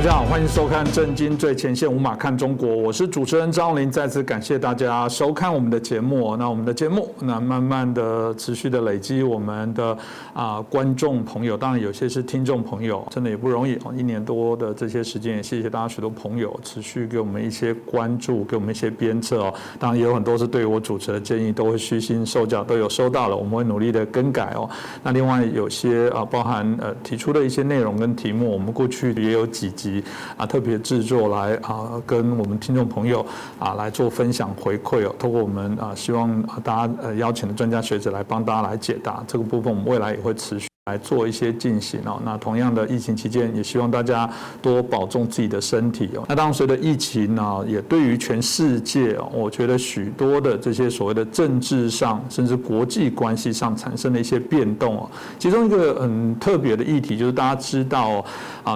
大家好，欢迎收看《震惊最前线》，无马看中国，我是主持人张林。再次感谢大家收看我们的节目。那我们的节目慢慢的持续的累积我们的观众朋友，当然有些是听众朋友，真的也不容易1年多的这些时间，也谢谢大家许多朋友持续给我们一些关注，给我们一些鞭策哦。当然也有很多是对我主持的建议，都会虚心受教，都有收到了，我们会努力的更改哦。那另外有些包含提出的一些内容跟题目，我们过去也有几集特别制作来跟我们听众朋友来做分享回馈哦。透过我们希望大家邀请的专家学者来帮大家来解答这个部分，我们未来也会持续来做一些进行哦。那同样的，疫情期间也希望大家多保重自己的身体哦。那当然，随着疫情呢，也对于全世界哦，我觉得许多的这些所谓的政治上，甚至国际关系上产生的一些变动哦。其中一个很特别的议题就是大家知道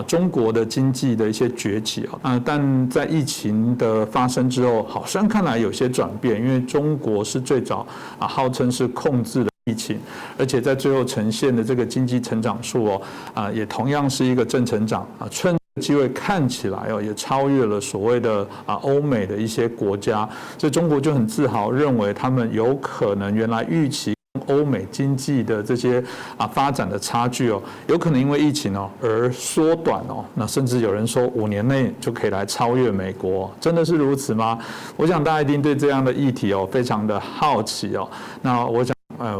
中国的经济的一些崛起哦。但在疫情的发生之后，好像看来有些转变，因为中国是最早号称是控制了疫情，而且在最后呈现的这个经济成长数哦，也同样是一个正成长趁机会看起来也超越了所谓的欧美的一些国家，所以中国就很自豪，认为他们有可能原来预期欧美经济的这些发展的差距有可能因为疫情而缩短那甚至有人说5年内就可以来超越美国，真的是如此吗？我想大家一定对这样的议题非常的好奇那我想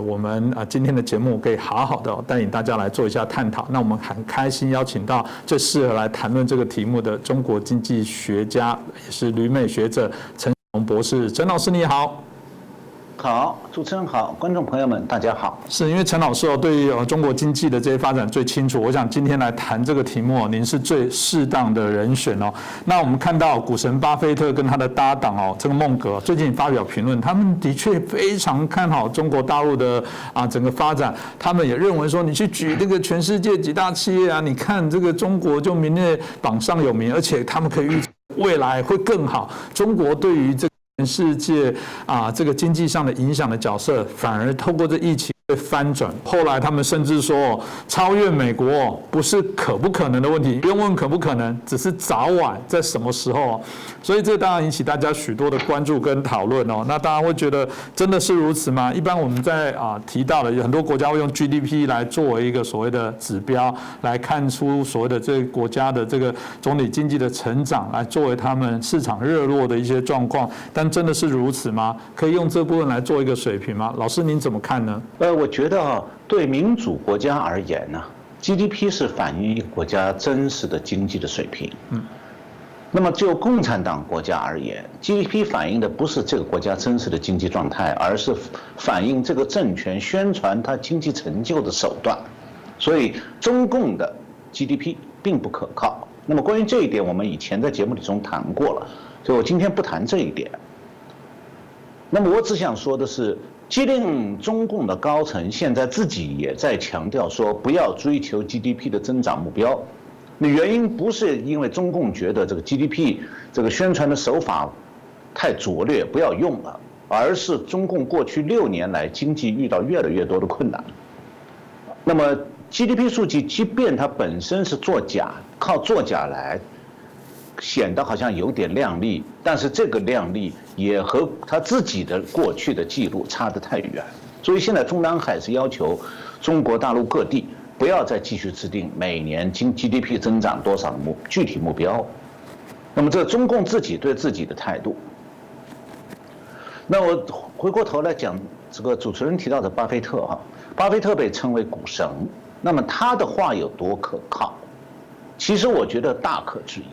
我们今天的节目可以好好的带领大家来做一下探讨。那我们很开心邀请到最适合来谈论这个题目的中国经济学家，也是旅美学者陈小龙博士。陈老师你好。好，主持人好，观众朋友们大家好。是因为陈老师对于中国经济的这些发展最清楚，我想今天来谈这个题目您是最适当的人选那我们看到股神巴菲特跟他的搭档这个孟格最近发表评论，他们的确非常看好中国大陆的整个发展，他们也认为说你去举这个全世界几大企业你看这个中国就名列榜上有名，而且他们可以预测未来会更好。中国对于这全世界这个经济上的影响的角色，反而透过这疫情会翻转。后来他们甚至说，超越美国不是可不可能的问题，不用问可不可能，只是早晚在什么时候。所以这当然引起大家许多的关注跟讨论那大家会觉得真的是如此吗？一般我们在提到的很多国家会用 GDP 来作为一个所谓的指标，来看出所谓的这个国家的这个总体经济的成长，来作为他们市场热络的一些状况。但真的是如此吗？可以用这部分来做一个水平吗？老师您怎么看呢？我觉得对民主国家而言呢，GDP 是反映一个国家真实的经济的水平。那么就共产党国家而言 ，GDP 反映的不是这个国家真实的经济状态，而是反映这个政权宣传它经济成就的手段。所以中共的 GDP 并不可靠。那么关于这一点，我们以前在节目里中谈过了，所以我今天不谈这一点。那么我只想说的是，既令中共的高层现在自己也在强调说不要追求 GDP 的增长目标。那原因不是因为中共觉得这个 GDP 这个宣传的手法太拙劣不要用了，而是中共过去6年来经济遇到越来越多的困难。那么 GDP 数据即便它本身是作假，靠作假来显得好像有点亮丽，但是这个亮丽也和他自己的过去的记录差得太远。所以现在中南海是要求中国大陆各地不要再继续制定每年GDP 增长多少的具体目标。那么这是中共自己对自己的态度。那我回过头来讲这个主持人提到的巴菲特巴菲特被称为股神，那么他的话有多可靠？其实我觉得大可质疑。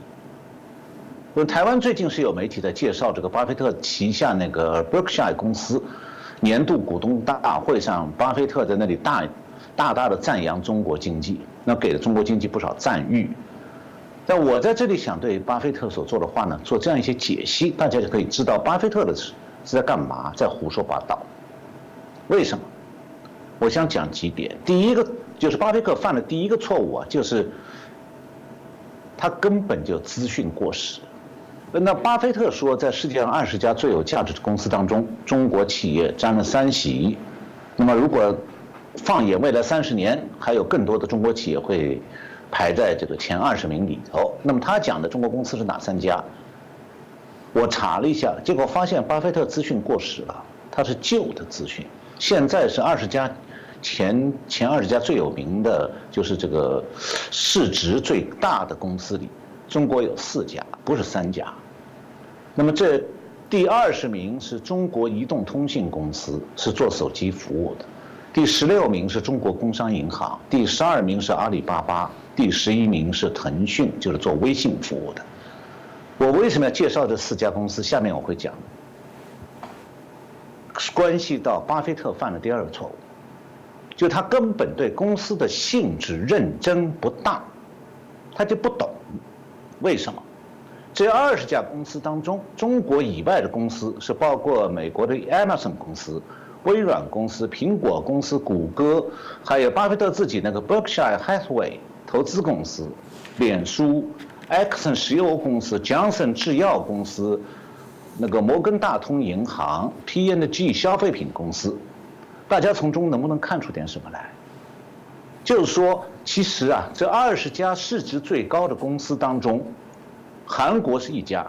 台湾最近是有媒体在介绍这个巴菲特旗下那个 Berkshire 公司年度股东大会上，巴菲特在那里大的赞扬中国经济，那给了中国经济不少赞誉。但我在这里想对巴菲特所做的话呢，做这样一些解析，大家就可以知道巴菲特的是在干嘛，在胡说八道。为什么？我想讲几点。第一个就是巴菲特犯的第一个错误就是他根本就资讯过时。那巴菲特说，在世界上20家最有价值的公司当中，中国企业占了3席。那么如果放眼未来30年，还有更多的中国企业会排在这个前20名里头。那么他讲的中国公司是哪3家？我查了一下，结果发现巴菲特资讯过时了，它是旧的资讯。现在是20家前20家最有名的，就是这个市值最大的公司里，中国有4家，不是3家。那么这第20名是中国移动通信公司，是做手机服务的；第16名是中国工商银行；第12名是阿里巴巴；第11名是腾讯，就是做微信服务的。我为什么要介绍这4家公司？下面我会讲，关系到巴菲特犯了第2个错误，就他根本对公司的性质认真不当，他就不懂为什么。这20家公司当中，中国以外的公司是包括美国的 Amazon 公司、微软公司、苹果公司、谷歌，还有巴菲特自己那个 Berkshire Hathaway 投资公司、脸书、Exxon 石油公司、Johnson 制药公司、那个摩根大通银行、P&G 消费品公司，大家从中能不能看出点什么来？就是说，其实啊，这20家市值最高的公司当中，韩国是1家，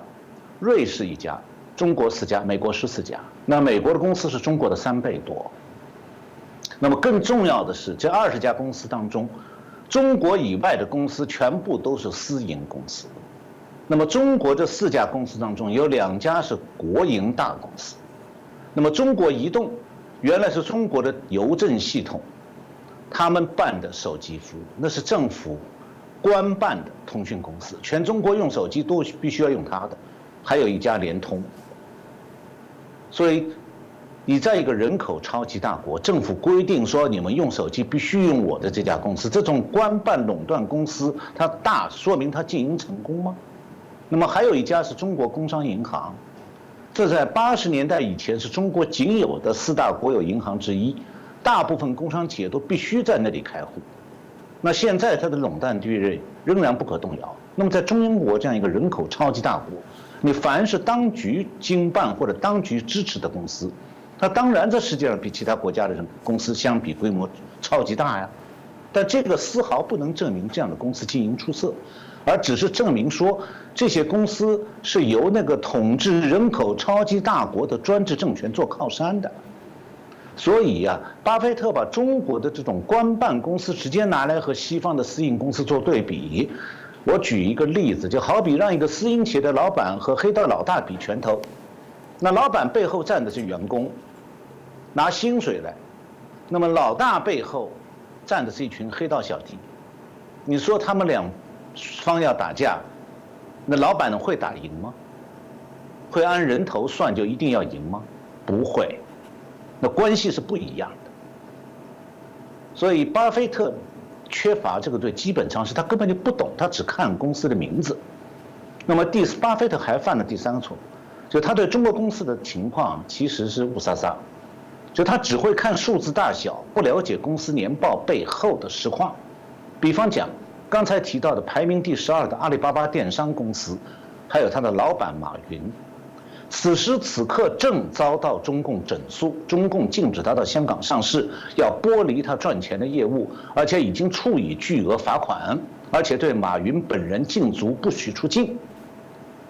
瑞士1家，中国4家，美国14家。那美国的公司是中国的3倍多。那么更重要的是，这20家公司当中，中国以外的公司全部都是私营公司。那么中国这4家公司当中，有2家是国营大公司。那么中国移动原来是中国的邮政系统，他们办的手机服务，那是政府官办的通讯公司，全中国用手机都必须要用它的。还有1家联通。所以你在一个人口超级大国，政府规定说你们用手机必须用我的这家公司，这种官办垄断公司，它大说明它经营成功吗？那么还有1家是中国工商银行，这在80年代以前是中国仅有的4大国有银行之一，大部分工商企业都必须在那里开户。那现在它的垄断地位仍然不可动摇。那么在中国这样一个人口超级大国，你凡是当局经办或者当局支持的公司，它当然在世界上比其他国家的公司相比规模超级大呀。但这个丝毫不能证明这样的公司经营出色，而只是证明说这些公司是由那个统治人口超级大国的专制政权做靠山的。所以呀，巴菲特把中国的这种官办公司直接拿来和西方的私营公司做对比。我举一个例子，就好比让一个私营企业的老板和黑道老大比拳头，那老板背后站的是员工，拿薪水来，那么老大背后站的是一群黑道小弟。你说他们2方要打架，那老板会打赢吗？会按人头算就一定要赢吗？不会，那关系是不一样的。所以巴菲特缺乏这个对基本常识，他根本就不懂，他只看公司的名字。那么巴菲特还犯了第3个错误，就他对中国公司的情况其实是雾撒撒，就他只会看数字大小，不了解公司年报背后的实况。比方讲，刚才提到的排名第12的阿里巴巴电商公司，还有他的老板马云，此时此刻正遭到中共整肃，中共禁止他到香港上市，要剥离他赚钱的业务，而且已经处以巨额罚款，而且对马云本人禁足，不许出境。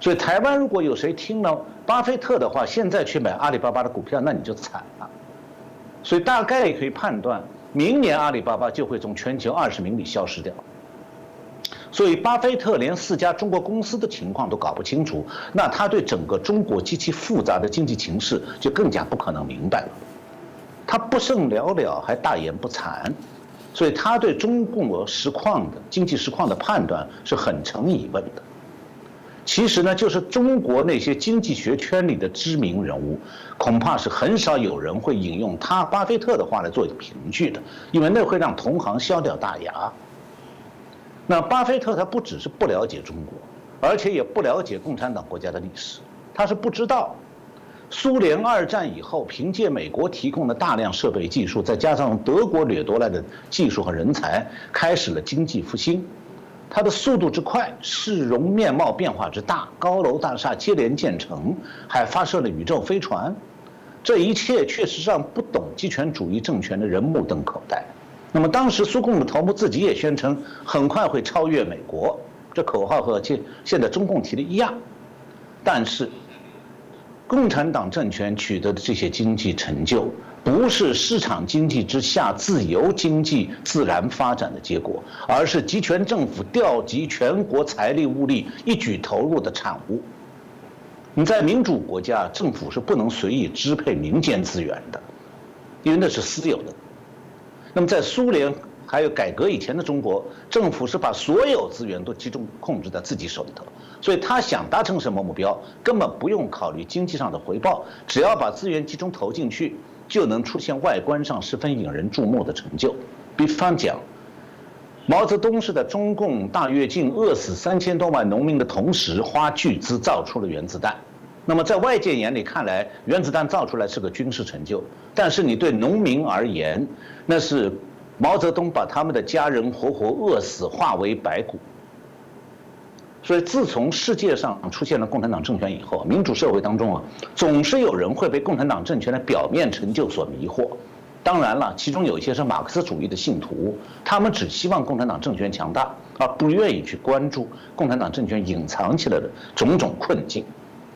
所以台湾如果有谁听了巴菲特的话，现在去买阿里巴巴的股票，那你就惨了。所以大概也可以判断，明年阿里巴巴就会从全球20名里消失掉。所以巴菲特连4家中国公司的情况都搞不清楚，那他对整个中国极其复杂的经济情势就更加不可能明白了。他不甚了了，还大言不惭，所以他对中国实况的经济实况的判断是很成疑问的。其实呢，就是中国那些经济学圈里的知名人物，恐怕是很少有人会引用他巴菲特的话来做凭据的，因为那会让同行笑掉大牙。那巴菲特他不只是不了解中国，而且也不了解共产党国家的历史，他是不知道苏联2战以后凭借美国提供的大量设备技术，再加上德国掠夺来的技术和人才，开始了经济复兴。它的速度之快，市容面貌变化之大，高楼大厦接连建成，还发射了宇宙飞船，这一切确实让不懂极权主义政权的人目瞪口呆。那么当时苏共的头目自己也宣称很快会超越美国，这口号和现在中共提的一样。但是，共产党政权取得的这些经济成就，不是市场经济之下自由经济自然发展的结果，而是集权政府调集全国财力物力一举投入的产物。你在民主国家，政府是不能随意支配民间资源的，因为那是私有的。那么在苏联还有改革以前的中国，政府是把所有资源都集中控制在自己手里头，所以他想达成什么目标，根本不用考虑经济上的回报，只要把资源集中投进去，就能出现外观上十分引人注目的成就。比方讲，毛泽东是在中共大跃进饿死3000多万农民的同时，花巨资造出了原子弹。那么在外界眼里看来，原子弹造出来是个军事成就，但是你对农民而言，那是毛泽东把他们的家人活活饿死，化为白骨。所以自从世界上出现了共产党政权以后，民主社会当中总是有人会被共产党政权的表面成就所迷惑。当然了，其中有一些是马克思主义的信徒，他们只希望共产党政权强大，而不愿意去关注共产党政权隐藏起来的种种困境。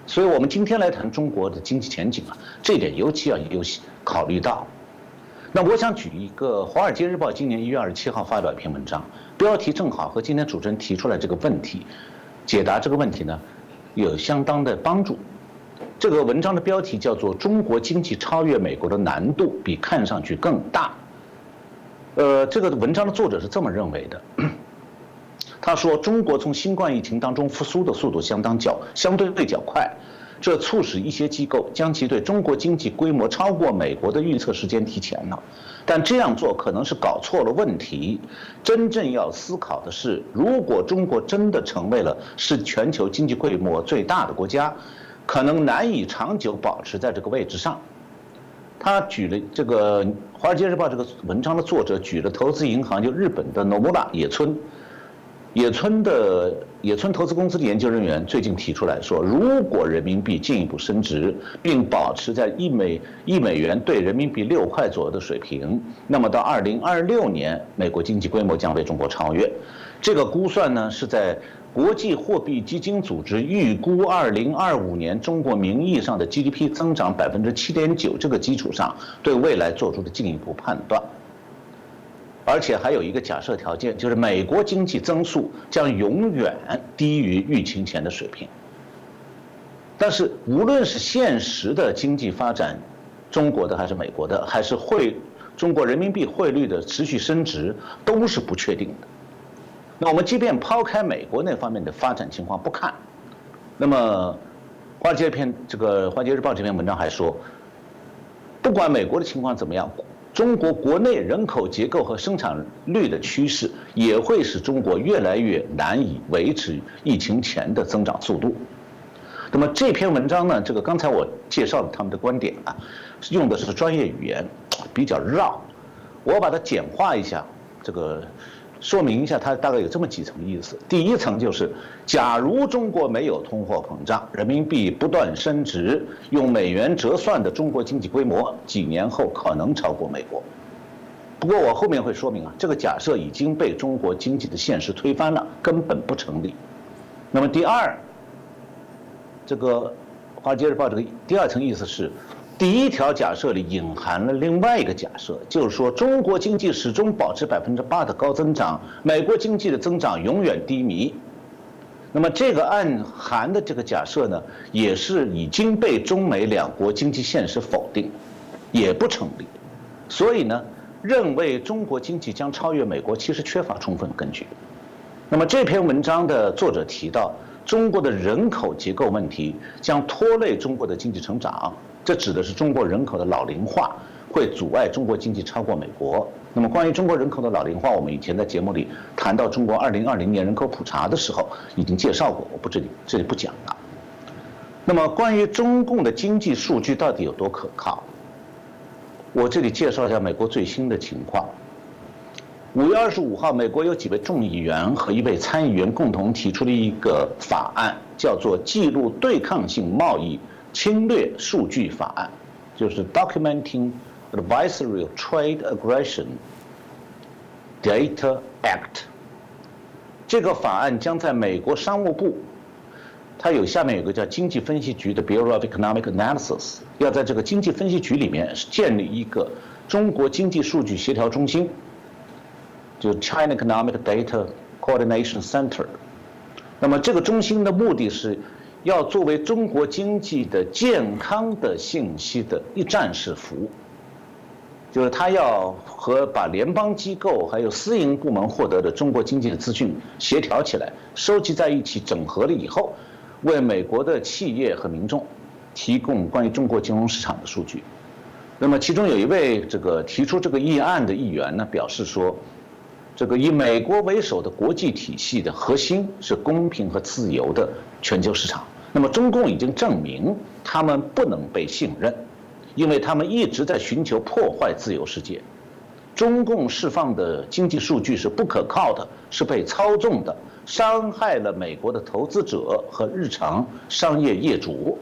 所以我们今天来谈中国的经济前景这一点尤其要考虑到。那我想举一个《华尔街日报》今年1月27号发表一篇文章，标题正好和今天主持人提出来这个问题，解答这个问题呢，有相当的帮助。这个文章的标题叫做《中国经济超越美国的难度比看上去更大》。这个文章的作者是这么认为的。他说，中国从新冠疫情当中复苏的速度相对较快，这促使一些机构将其对中国经济规模超过美国的预测时间提前了。但这样做可能是搞错了问题。真正要思考的是，如果中国真的成为了是全球经济规模最大的国家，可能难以长久保持在这个位置上。他举了这个《华尔街日报》这个文章的作者举了投资银行，就日本的 Nomura 野村投资公司的研究人员最近提出来说，如果人民币进一步升值，并保持在1美元对人民币6块左右的水平，那么到2026年，美国经济规模将被中国超越。这个估算呢，是在国际货币基金组织预估2025年中国名义上的 GDP 增长7.9%这个基础上，对未来做出的进一步判断。而且还有一个假设条件，就是美国经济增速将永远低于疫情前的水平。但是无论是现实的经济发展，中国的还是美国的，还是中国人民币汇率的持续升值，都是不确定的。那我们即便抛开美国那方面的发展情况不看，那么华尔街日报这篇文章还说，不管美国的情况怎么样，中国国内人口结构和生产率的趋势也会使中国越来越难以维持疫情前的增长速度。那么这篇文章呢，刚才我介绍了他们的观点用的是专业语言，比较绕，我把它简化一下，说明一下，它大概有这么几层意思。第一层就是，假如中国没有通货膨胀，人民币不断升值，用美元折算的中国经济规模，几年后可能超过美国。不过我后面会说明这个假设已经被中国经济的现实推翻了，根本不成立。那么第二，《华尔街日报》第二层意思是，第一条假设里隐含了另外一个假设，就是说中国经济始终保持8%的高增长，美国经济的增长永远低迷。那么这个暗含的这个假设呢，也是已经被中美两国经济现实否定，也不成立。所以呢，认为中国经济将超越美国，其实缺乏充分根据。那么这篇文章的作者提到，中国的人口结构问题将拖累中国的经济成长。这指的是中国人口的老龄化会阻碍中国经济超过美国。那么关于中国人口的老龄化，我们以前在节目里谈到中国2020年人口普查的时候已经介绍过，我这里不讲了。那么关于中共的经济数据到底有多可靠，我这里介绍一下美国最新的情况。5月25号，美国有几位众议员和一位参议员共同提出了一个法案，叫做《记录对抗性贸易侵略数据法案》，就是 Documenting Advisory Trade Aggression。Data Act。这个法案将在美国商务部，它下面有个叫经济分析局的 Bureau of Economic Analysis， 要在这个经济分析局里面建立一个中国经济数据协调中心，就 China Economic Data Coordination Center。那么这个中心的目的是要作为中国经济的健康的信息的一站式服务，就是它要把联邦机构还有私营部门获得的中国经济的资讯协调起来，收集在一起，整合了以后，为美国的企业和民众提供关于中国金融市场的数据。那么其中有一位提出这个议案的议员呢，表示说，这个以美国为首的国际体系的核心是公平和自由的全球市场。那么中共已经证明他们不能被信任，因为他们一直在寻求破坏自由世界。中共释放的经济数据是不可靠的，是被操纵的，伤害了美国的投资者和日常商业业主。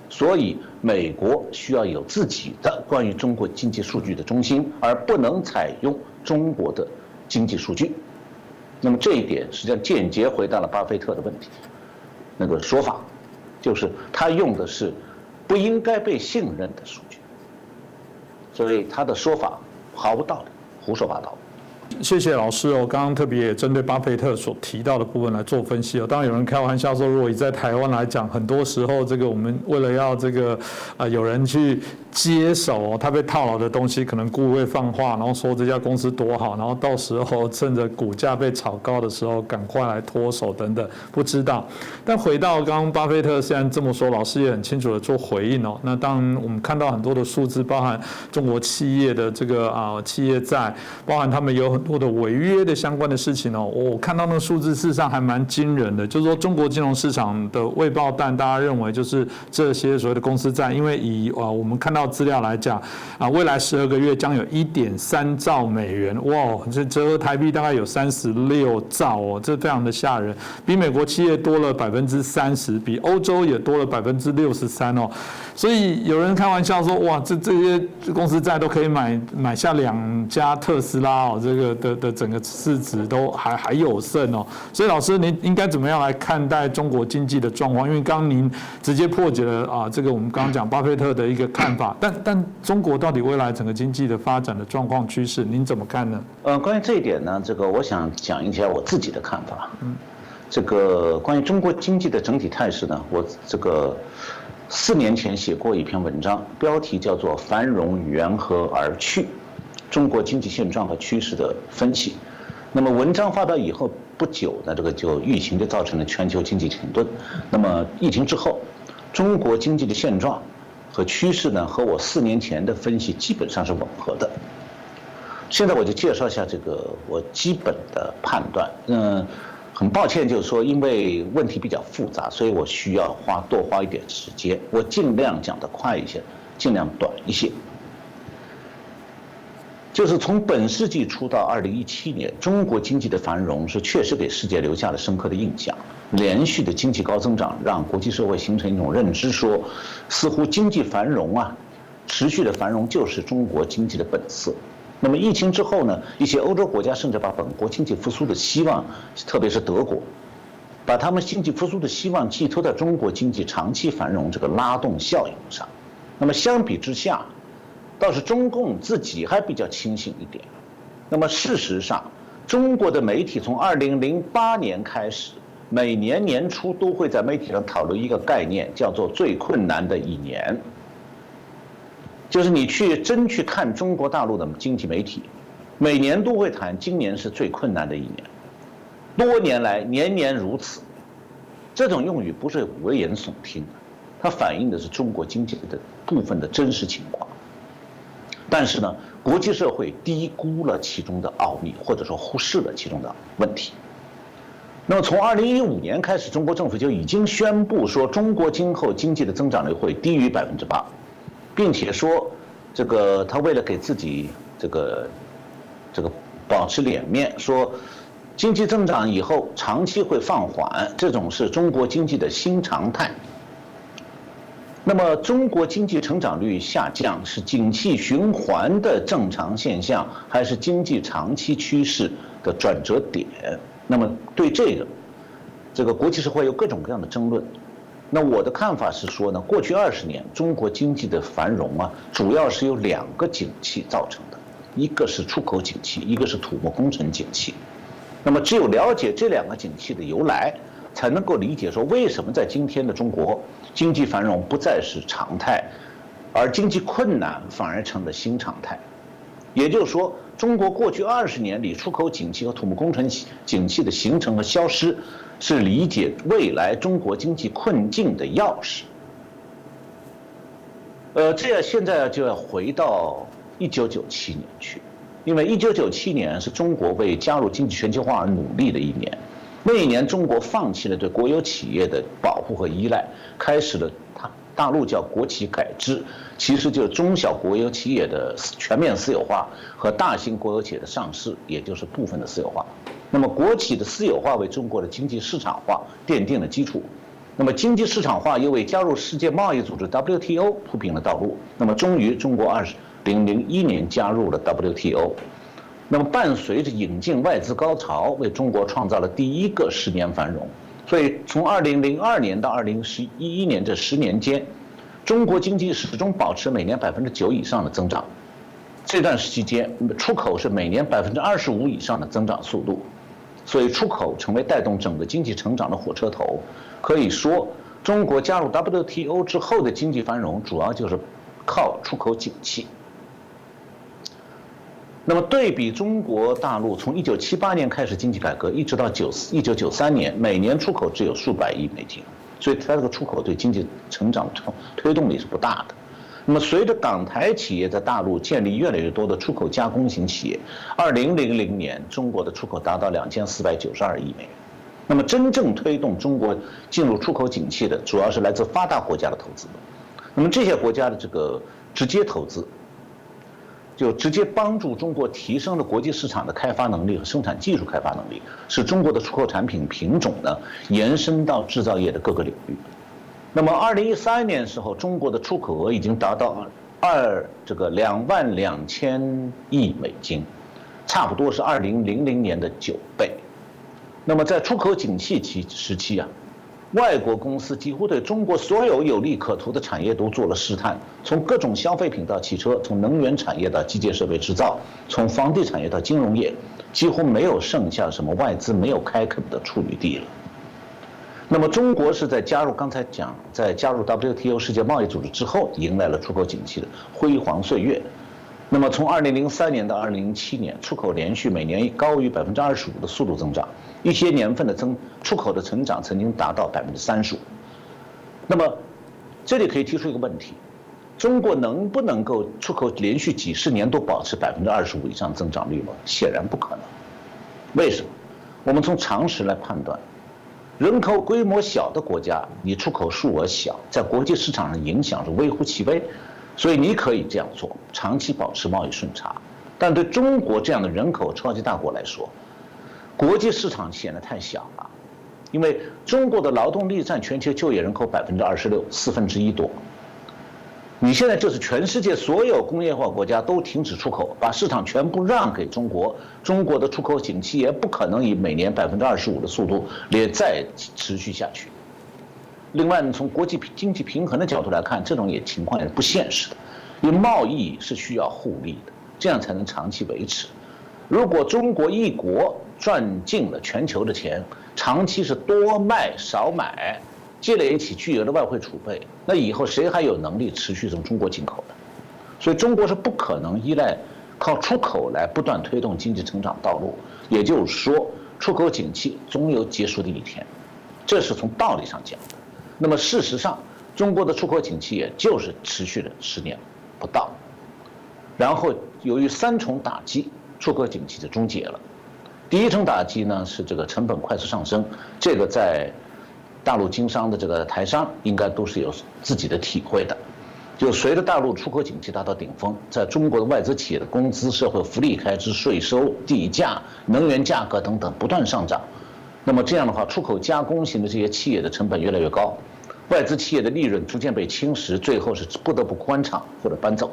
所以美国需要有自己的关于中国经济数据的中心，而不能采用中国的经济数据。那么这一点实际上间接回答了巴菲特的问题，那个说法就是他用的是不应该被信任的数据，所以他的说法毫无道理，胡说八道。谢谢老师哦，刚刚特别也针对巴菲特所提到的部分来做分析哦。当然有人开玩笑说，如果以在台湾来讲，很多时候我们为了要有人去接手他被套牢的东西，可能故意会放话，然后说这家公司多好，然后到时候趁着股价被炒高的时候，赶快来脱手等等，不知道。但回到刚刚巴菲特虽然这么说，老师也很清楚的做回应哦。那当然我们看到很多的数字，包含中国企业的企业债，包含他们有很多的违约的相关的事情哦。我看到那个数字事实上还蛮惊人的，就是说中国金融市场的未爆弹，大家认为就是这些所谓的公司债，因为以我们看到资料来讲未来12个月将有1.3兆美元，哇，这折合台币大概有36兆哦，这非常的吓人，比美国企业多了30%，比欧洲也多了63%哦。所以有人开玩笑说，哇，这些公司债都可以买下2家特斯拉哦，这个的整个市值都还有剩哦。所以老师，您应该怎么样来看待中国经济的状况？因为刚刚您直接破解了我们刚刚讲巴菲特的一个看法，但中国到底未来整个经济的发展的状况趋势，您怎么看呢？关于这一点呢，我想讲一下我自己的看法。关于中国经济的整体态势呢，我4年前写过一篇文章，标题叫做《繁荣缘何而去：中国经济现状和趋势的分析》。那么文章发表以后不久呢，疫情就造成了全球经济停顿。那么疫情之后，中国经济的现状和趋势呢，和我4年前的分析基本上是吻合的。现在我就介绍一下我基本的判断。很抱歉，就是说因为问题比较复杂，所以我需要多花一点时间。我尽量讲得快一些，尽量短一些。就是从本世纪初到2017年，中国经济的繁荣是确实给世界留下了深刻的印象。连续的经济高增长让国际社会形成一种认知，说似乎经济繁荣持续的繁荣就是中国经济的本色。那么疫情之后呢，一些欧洲国家甚至把本国经济复苏的希望，特别是德国，把他们经济复苏的希望寄托在中国经济长期繁荣这个拉动效应上。那么相比之下，倒是中共自己还比较清醒一点。那么事实上，中国的媒体从2008年开始，每年年初都会在媒体上讨论一个概念，叫做最困难的一年。就是你真去看中国大陆的经济媒体，每年都会谈今年是最困难的一年，多年来年年如此。这种用语不是危言耸听的，它反映的是中国经济的部分的真实情况。但是呢，国际社会低估了其中的奥秘，或者说忽视了其中的问题。那么从2015年开始，中国政府就已经宣布说，中国今后经济的增长率会低于8%。并且说，他为了给自己保持脸面，说经济增长以后长期会放缓，这种是中国经济的新常态。那么中国经济成长率下降是景气循环的正常现象，还是经济长期趋势的转折点。那么对这个国际社会有各种各样的争论。那我的看法是说呢，过去20年中国经济的繁荣啊，主要是由2个景气造成的，一个是出口景气，一个是土木工程景气。那么只有了解这2个景气的由来，才能够理解说为什么在今天的中国经济繁荣不再是常态，而经济困难反而成了新常态。也就是说，中国过去20年里出口景气和土木工程景气的形成和消失，是理解未来中国经济困境的钥匙。这样现在就要回到1997年去，因为1997年是中国为加入经济全球化而努力的一年。那一年，中国放弃了对国有企业的保护和依赖，开始了大陆叫国企改制，其实就是中小国有企业的全面私有化和大型国有企业的上市，也就是部分的私有化。那么国企的私有化为中国的经济市场化奠定了基础，那么经济市场化又为加入世界贸易组织 WTO 铺平了道路。那么终于中国2001年加入了 WTO， 那么伴随着引进外资高潮，为中国创造了第一个10年繁荣。所以从2002年到2011年这10年间，中国经济始终保持每年9%以上的增长。这段时期间，出口是每年25%以上的增长速度。所以出口成为带动整个经济成长的火车头。可以说，中国加入 WTO 之后的经济繁荣，主要就是靠出口景气。那么对比中国大陆从1978年开始经济改革，一直到1993年，每年出口只有数百亿美金，所以它这个出口对经济成长推动力是不大的。那么随着港台企业在大陆建立越来越多的出口加工型企业，2000年中国的出口达到2492亿美元。那么真正推动中国进入出口景气的，主要是来自发达国家的投资。那么这些国家的这个直接投资，就直接帮助中国提升了国际市场的开发能力和生产技术开发能力，使中国的出口产品品种呢延伸到制造业的各个领域。那么2013年的时候，中国的出口额已经达到22000亿美金，差不多是2000年的9倍。那么在出口景气时期啊，外国公司几乎对中国所有有利可图的产业都做了试探，从各种消费品到汽车，从能源产业到基建设备制造，从房地产业到金融业，几乎没有剩下什么外资没有开垦的处女地了。那么中国是在加入WTO 世界贸易组织之后，迎来了出口景气的辉煌岁月。那么从2003年到2007年，出口连续每年高于25%的速度增长，一些年份的出口的成长曾经达到35%。那么这里可以提出一个问题：中国能不能够出口连续几十年都保持25%以上增长率吗？显然不可能。为什么？我们从常识来判断，人口规模小的国家，你出口数额小，在国际市场上影响是微乎其微。所以你可以这样做，长期保持贸易顺差。但对中国这样的人口超级大国来说，国际市场显得太小了，因为中国的劳动力占全球就业人口26%，四分之一多。你现在就是全世界所有工业化国家都停止出口，把市场全部让给中国，中国的出口景气也不可能以每年25%的速度也再持续下去。另外，从国际经济平衡的角度来看，这种情况也是不现实的，因为贸易是需要互利的，这样才能长期维持。如果中国一国赚尽了全球的钱，长期是多卖少买，积累起巨额的外汇储备，那以后谁还有能力持续从中国进口的？所以中国是不可能依赖靠出口来不断推动经济成长道路。也就是说，出口景气总有结束的一天，这是从道理上讲的。那么事实上，中国的出口景气也就是持续了10年不到，然后由于3重打击，出口景气就终结了。第一重打击呢是这个成本快速上升，这个在大陆经商的这个台商应该都是有自己的体会的。就随着大陆出口景气达到顶峰，在中国的外资企业的工资、社会福利开支、税收、地价、能源价格等等不断上涨。那么这样的话，出口加工型的这些企业的成本越来越高，外资企业的利润逐渐被侵蚀，最后是不得不关厂或者搬走。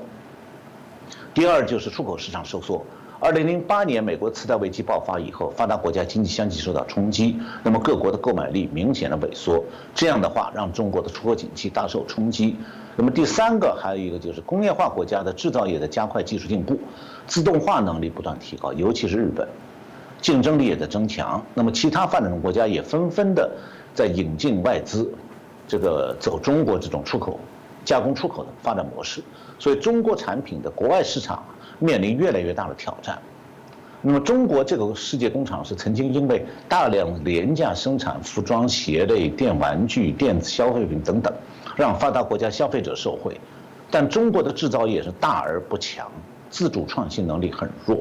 第二就是出口市场收缩2008年美国次贷危机爆发以后，发达国家经济相继受到冲击，那么各国的购买力明显的萎缩，这样的话让中国的出口景气大受冲击。那么第三个还有一个就是工业化国家的制造业的加快技术进步，自动化能力不断提高，尤其是日本，竞争力也在增强。那么其他发展中国家也纷纷的在引进外资，这个走中国这种出口加工出口的发展模式，所以中国产品的国外市场面临越来越大的挑战。那么中国这个世界工厂是曾经因为大量廉价生产服装、鞋类、电玩具、电子消费品等等，让发达国家消费者受惠。但中国的制造业是大而不强，自主创新能力很弱，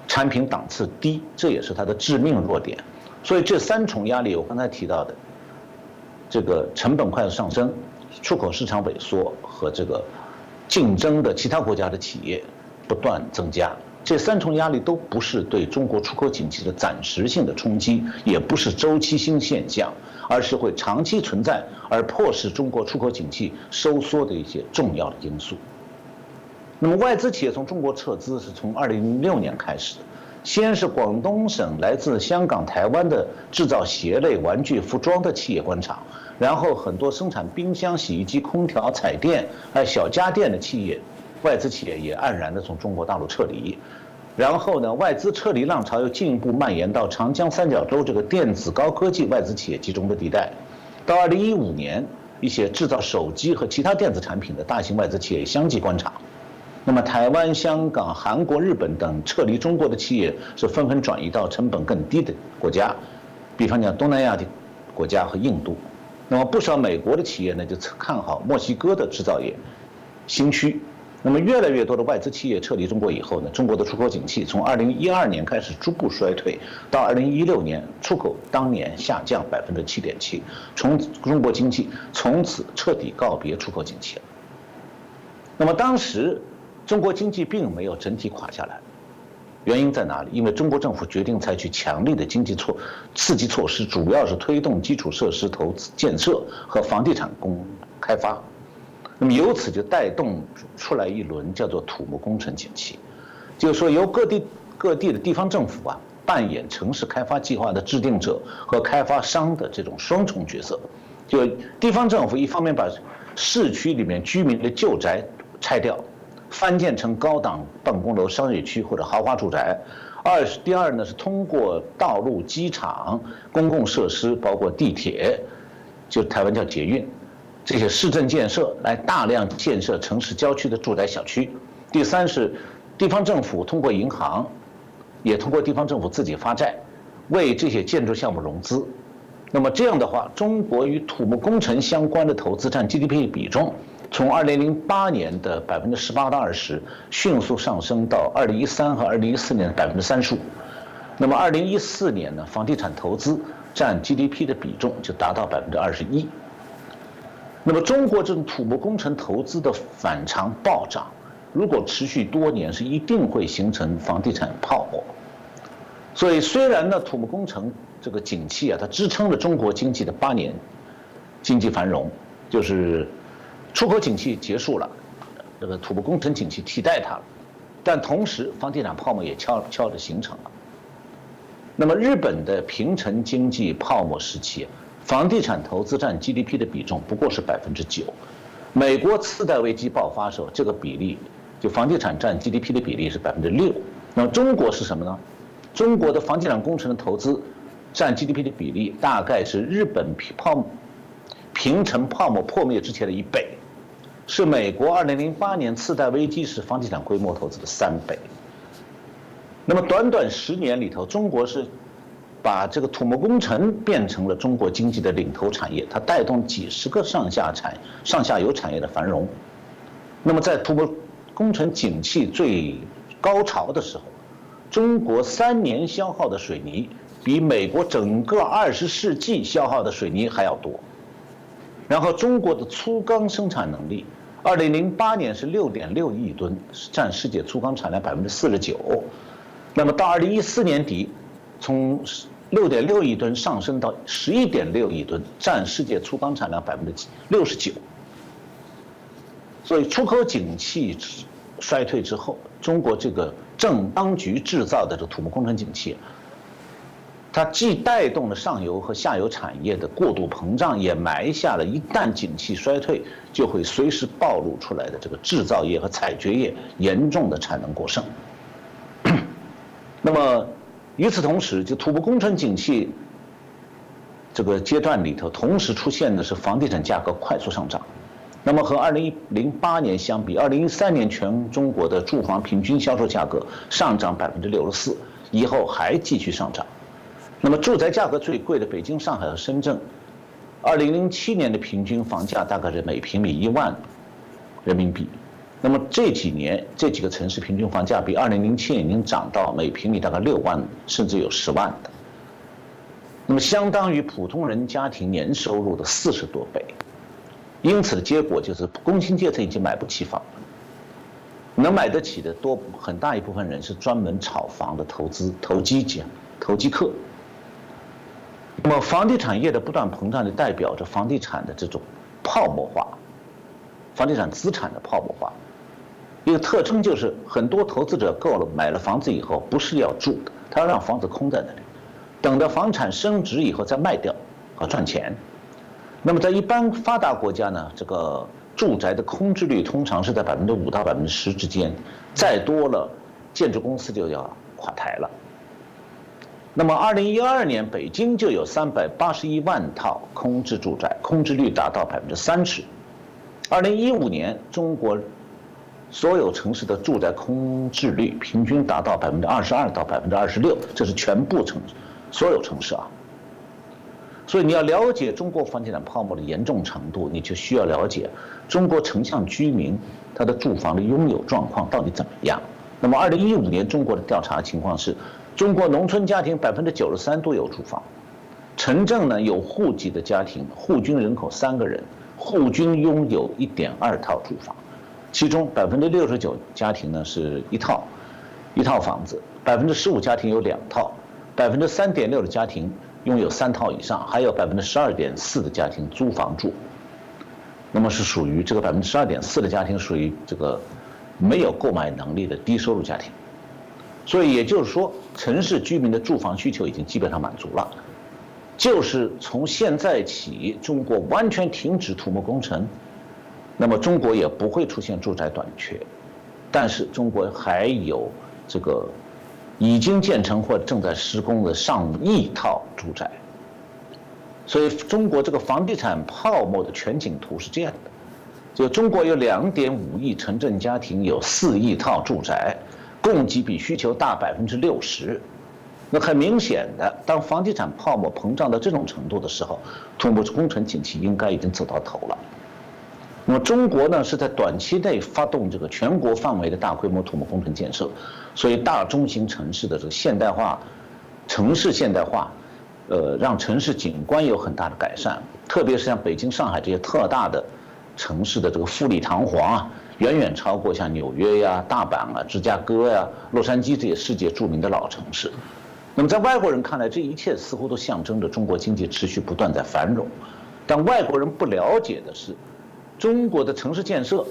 产品档次低，这也是它的致命弱点。所以这三重压力，我刚才提到的，这个成本快速上升、出口市场萎缩和这个竞争的其他国家的企业不断增加，这三重压力都不是对中国出口景气的暂时性的冲击，也不是周期性现象，而是会长期存在而迫使中国出口景气收缩的一些重要的因素。那么外资企业从中国撤资是从2006年开始的，先是广东省来自香港、台湾的制造鞋类、玩具、服装的企业官场，然后很多生产冰箱、洗衣机、空调、彩电还有小家电的企业，外资企业也黯然的从中国大陆撤离。然后呢，外资撤离浪潮又进一步蔓延到长江三角洲这个电子高科技外资企业集中的地带。到2015年，一些制造手机和其他电子产品的大型外资企业相继关厂。那么台湾、香港、韩国、日本等撤离中国的企业是纷纷转移到成本更低的国家，比方讲东南亚的国家和印度。那么不少美国的企业呢就看好墨西哥的制造业新区。那么越来越多的外资企业撤离中国以后呢，中国的出口景气从2012年开始逐步衰退，到2016年出口当年下降7.7%，中国经济从此彻底告别出口景气了。那么当时中国经济并没有整体垮下来，原因在哪里？因为中国政府决定采取强力的经济刺激措施，主要是推动基础设施投资建设和房地产开发。那么由此就带动出来一轮叫做土木工程景气，就是说由各地的地方政府扮演城市开发计划的制定者和开发商的这种双重角色。就地方政府一方面把市区里面居民的旧宅拆掉，翻建成高档办公楼、商业区或者豪华住宅；第二呢是通过道路、机场、公共设施，包括地铁，就台湾叫捷运，这些市政建设来大量建设城市郊区的住宅小区。第三是地方政府通过银行，也通过地方政府自己发债，为这些建筑项目融资。那么这样的话，中国与土木工程相关的投资占 GDP 的比重，从2008年的18%到20%，迅速上升到2013和2014年的35%。那么2014年呢，房地产投资占 GDP 的比重就达到21%。那么中国这种土木工程投资的反常暴涨，如果持续多年，是一定会形成房地产泡沫。所以虽然呢土木工程这个景气它支撑了中国经济的8年经济繁荣，就是出口景气结束了，这个土木工程景气替代它了，但同时房地产泡沫也悄悄地形成了。那么日本的平成经济泡沫时期，房地产投资占 GDP 的比重不过是9%，美国次贷危机爆发时候，这个比例就房地产占 GDP 的比例是6%。那么中国是什么呢？中国的房地产工程的投资占 GDP 的比例大概是日本平成泡沫破灭之前的1倍，是美国2008年次贷危机时房地产规模投资的3倍。那么短短10年里头，中国是把这个土木工程变成了中国经济的领头产业，它带动几十个上下游产业的繁荣。那么在土木工程景气最高潮的时候，中国3年消耗的水泥比美国整个20世纪消耗的水泥还要多。然后中国的粗钢生产能力，2008年是6.6亿吨，占世界粗钢产量49%。那么到2014年底，从6.6亿吨上升到11.6亿吨，占世界粗钢产量69%。所以出口景气衰退之后，中国这个正当局制造的这土木工程景气，它既带动了上游和下游产业的过度膨胀，也埋下了一旦景气衰退就会随时暴露出来的这个制造业和采掘业严重的产能过剩。那么与此同时，就土木工程景气这个阶段里头，同时出现的是房地产价格快速上涨。那么和2008年相比，2013年全中国的住房平均销售价格上涨64%，以后还继续上涨。那么住宅价格最贵的北京、上海和深圳，2007年的平均房价大概是每平米1万人民币。那么这几年这几个城市平均房价比2007年已经涨到每平米大概6万，甚至有10万的。那么相当于普通人家庭年收入的40多倍。因此的结果就是工薪阶层已经买不起房了，能买得起的很大一部分人是专门炒房的投机客。那么房地产业的不断膨胀就代表着房地产的这种泡沫化，房地产资产的泡沫化。一个特征就是很多投资者买了房子以后不是要住的，他要让房子空在那里，等到房产升值以后再卖掉和赚钱。那么在一般发达国家呢，这个住宅的空置率通常是在5%到10%之间，再多了建筑公司就要垮台了。那么2012年北京就有381万套空置住宅，空置率达到30%。2015年中国所有城市的住宅空置率平均达到22%到26%，这是全部所有城市啊。所以你要了解中国房地产泡沫的严重程度，你就需要了解中国城乡居民他的住房的拥有状况到底怎么样。那么2015年中国的调查情况是，中国农村家庭93%都有住房，城镇呢有户籍的家庭，户均人口3个人，户均拥有1.2套住房，其中69%家庭呢是一套房子，15%家庭有2套，3.6%的家庭拥有3套以上，还有12.4%的家庭租房住。那么是属于这个12.4%的家庭属于这个没有购买能力的低收入家庭。所以也就是说，城市居民的住房需求已经基本上满足了。就是从现在起，中国完全停止土木工程，那么中国也不会出现住宅短缺。但是中国还有这个已经建成或正在施工的上亿套住宅，所以中国这个房地产泡沫的全景图是这样的：就中国有2.5亿城镇家庭，有4亿套住宅，供给比需求大60%。那很明显的，当房地产泡沫膨胀到这种程度的时候，土木工程景气应该已经走到头了。那么中国呢，是在短期内发动这个全国范围的大规模土木工程建设，所以大中型城市的这个城市现代化，让城市景观有很大的改善，特别是像北京、上海这些特大的城市的这个富丽堂皇啊，远远超过像纽约呀、大阪啊、芝加哥呀、洛杉矶这些世界著名的老城市。那么在外国人看来，这一切似乎都象征着中国经济持续不断在繁荣，但外国人不了解的是，中国的城市建设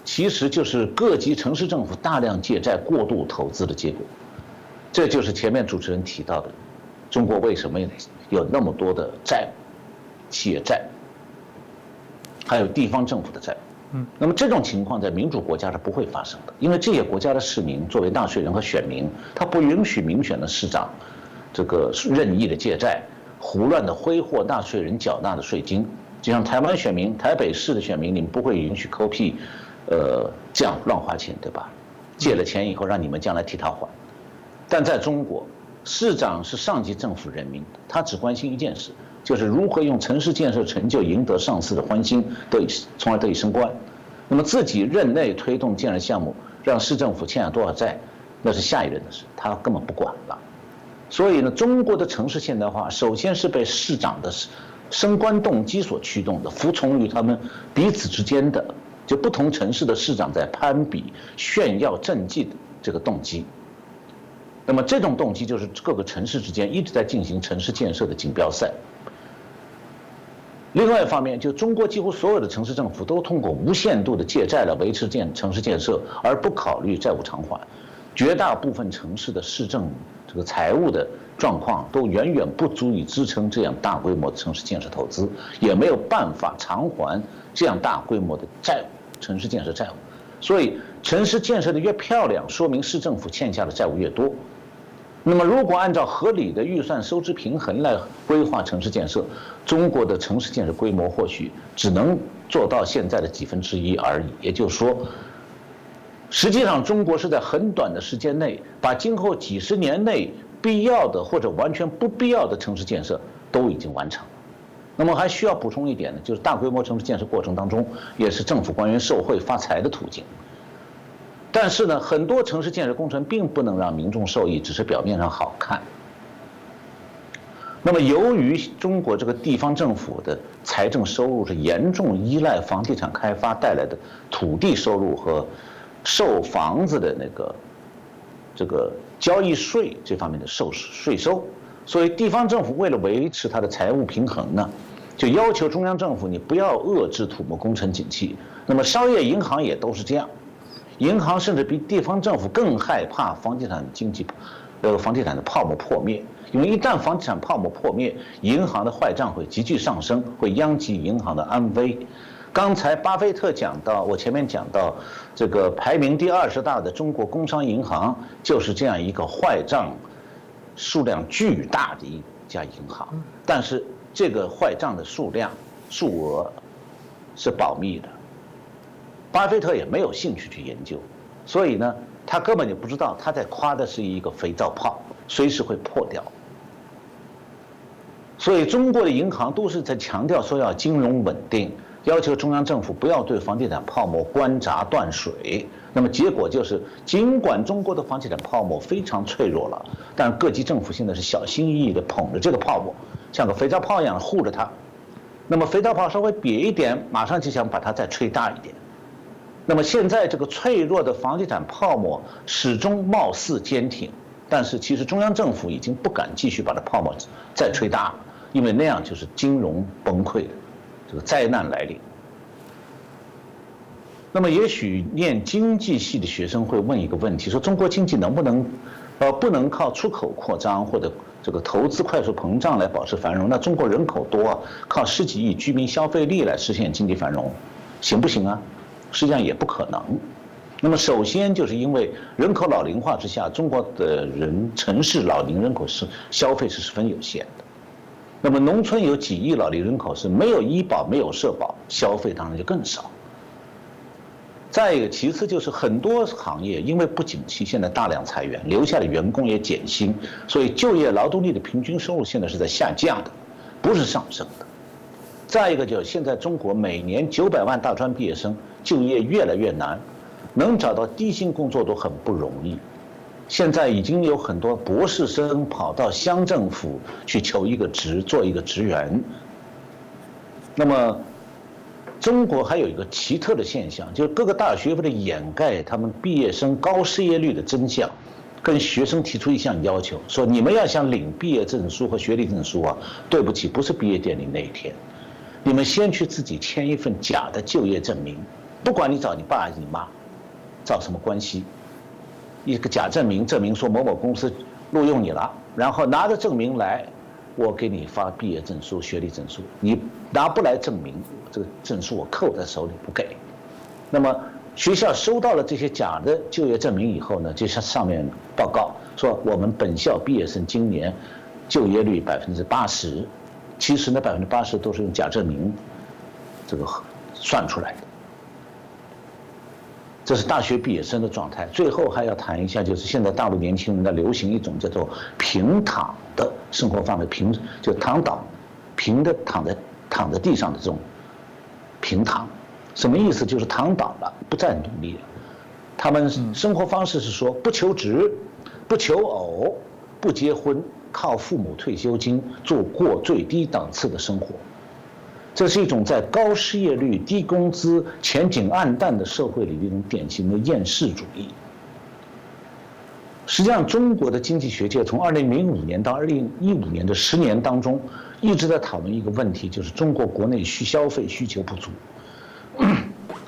其实就是各级城市政府大量借债、过度投资的结果。这就是前面主持人提到的，中国为什么有那么多的债务，企业债，还有地方政府的债务。那么这种情况在民主国家是不会发生的，因为这些国家的市民作为纳税人和选民，他不允许民选的市长这个任意的借债，胡乱的挥霍纳税人缴纳的税金。就像台湾选民、台北市的选民，你们不会允许抠屁，这样乱花钱，对吧？借了钱以后让你们将来替他还。但在中国，市长是上级政府任命的，他只关心一件事，就是如何用城市建设成就赢得上司的欢心，从而得以升官。那么自己任内推动建设项目，让市政府欠下多少债，那是下一任的事，他根本不管了。所以呢，中国的城市现代化首先是被市长的升官动机所驱动的，服从于他们彼此之间的，就不同城市的市长在攀比、炫耀政绩的这个动机。那么这种动机就是各个城市之间一直在进行城市建设的锦标赛。另外一方面，就中国几乎所有的城市政府都通过无限度的借债来维持城市建设，而不考虑债务偿还。绝大部分城市的市政这个财务的状况都远远不足以支撑这样大规模的城市建设投资，也没有办法偿还这样大规模的债务，城市建设债务。所以，城市建设的越漂亮，说明市政府欠下的债务越多。那么，如果按照合理的预算收支平衡来规划城市建设，中国的城市建设规模或许只能做到现在的1/10而已。也就是说，实际上中国是在很短的时间内，把今后几十年内必要的或者完全不必要的城市建设都已经完成了。那么还需要补充一点呢，就是大规模城市建设过程当中，也是政府官员受贿发财的途径。但是呢，很多城市建设工程并不能让民众受益，只是表面上好看。那么，由于中国这个地方政府的财政收入是严重依赖房地产开发带来的土地收入和售房子的这个交易税这方面的税收，所以地方政府为了维持它的财务平衡呢，就要求中央政府你不要遏制土木工程景气。那么商业银行也都是这样，银行甚至比地方政府更害怕房地产的泡沫破灭，因为一旦房地产泡沫破灭，银行的坏账会急剧上升，会殃及银行的安危。刚才巴菲特讲到，我前面讲到，这个排名第20大的中国工商银行就是这样一个坏账数量巨大的一家银行，但是这个坏账的数额是保密的，巴菲特也没有兴趣去研究，所以呢，他根本就不知道他在夸的是一个肥皂泡，随时会破掉。所以中国的银行都是在强调说要金融稳定，要求中央政府不要对房地产泡沫关闸断水。那么结果就是，尽管中国的房地产泡沫非常脆弱了，但各级政府现在是小心翼翼地捧着这个泡沫，像个肥皂泡一样护着它。那么肥皂泡稍微瘪一点，马上就想把它再吹大一点。那么现在这个脆弱的房地产泡沫始终貌似坚挺，但是其实中央政府已经不敢继续把它泡沫再吹大，因为那样就是金融崩溃的这个灾难来临。那么也许念经济系的学生会问一个问题，说中国经济能不能不能靠出口扩张或者这个投资快速膨胀来保持繁荣？那中国人口多啊，靠10几亿居民消费力来实现经济繁荣，行不行啊？实际上也不可能。那么首先就是因为人口老龄化之下，中国的城市老龄人口消费是十分有限的。那么农村有几亿老龄人口是没有医保没有社保，消费当然就更少。再一个，其次就是很多行业因为不景气，现在大量裁员，留下的员工也减薪，所以就业劳动力的平均收入现在是在下降的，不是上升的。再一个就是现在中国每年900万大专毕业生就业越来越难，能找到低薪工作都很不容易。现在已经有很多博士生跑到乡政府去求一个职，做一个职员。那么中国还有一个奇特的现象，就是各个大学为了掩盖他们毕业生高失业率的真相，跟学生提出一项要求，说你们要想领毕业证书和学历证书啊，对不起，不是毕业典礼那一天，你们先去自己签一份假的就业证明，不管你找你爸还是你妈，找什么关系，一个假证明，证明说某某公司录用你了，然后拿着证明来，我给你发毕业证书、学历证书，你拿不来证明，这个证书我扣在手里不给。那么学校收到了这些假的就业证明以后呢，就向上面报告说我们本校毕业生今年就业率80%，其实呢80%都是用假证明这个算出来的。这是大学毕业生的状态。最后还要谈一下，就是现在大陆年轻人在流行一种叫做平躺的生活方式，就躺倒，平的躺在地上的这种平躺，什么意思？就是躺倒了，不再努力了。他们生活方式是说不求职，不求偶，不结婚，靠父母退休金过最低档次的生活。这是一种在高失业率、低工资、前景暗淡的社会里的一种典型的厌世主义。实际上，中国的经济学界从2005年到2015年的10年当中，一直在讨论一个问题，就是中国国内消费需求不足，